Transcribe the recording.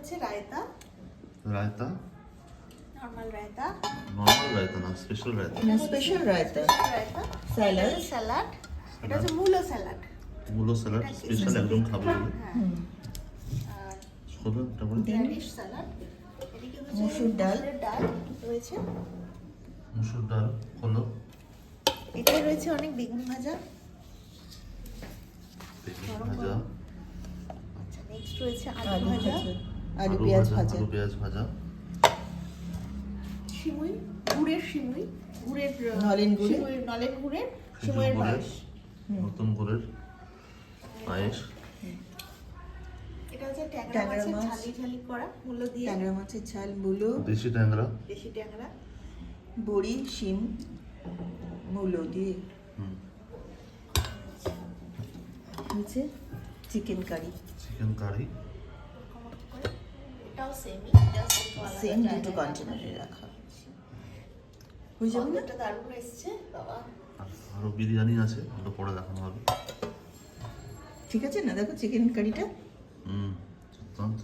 হচ্ছে raita, raita, normal raita, normal raita না, special raita. না special raita, raita, salad, salad, এটা হচ্ছে মূলো স্যালাড। মূলো স্যালাড স্পেশাল, একদম খাবে বলে। হ্যাঁ, আর শোনো এটা বলে। র্যাডিশ স্যালাড, এদিকে হচ্ছে মসুর ডাল। মসুরের ডাল রয়েছে, মুসুর ডাল হলো, এটাই রয়েছে অনেক বেগুন ভাজা। বেগুন ভাজা, আচ্ছা, নেক্সট রয়েছে আলু আলু ভাজা, ভাজা, আলু পেঁয়াজ ভাজা, আলু পেঁয়াজ ভাজা, সিমুই, গুড়ের সিমুই, গুড়ের নলেন গুড়ের। সিমুই- নলেন গুড়ের খেজুর সিমুইয়ের গুড়ের, পায়েস। নতুন গুড়ের পায়েস, এটা হচ্ছে ট্যাংরা ট্যাংরা মাছের মাছ। ঝালি ঝালি করা মূলো দিয়ে, ট্যাংরা মাছের ঝাল, মূলো, দেশি ট্যাংরা। দেশি ট্যাংরা, বড়ি, শিম, মূলো দিয়ে হুম, হচ্ছে চিকেন কারি। চিকেন কারি, এটাও সেমই, সেম দুটো কন্টেনারে রাখা হয়ে যাবে না? এটা দারুণ এসছে বাবা। আরো বিরিয়ানি আছে, ওটা পরে দেখানো হবে। ঠিক আছে না? দেখো চিকেন কারিটা হুম, দুর্দান্ত।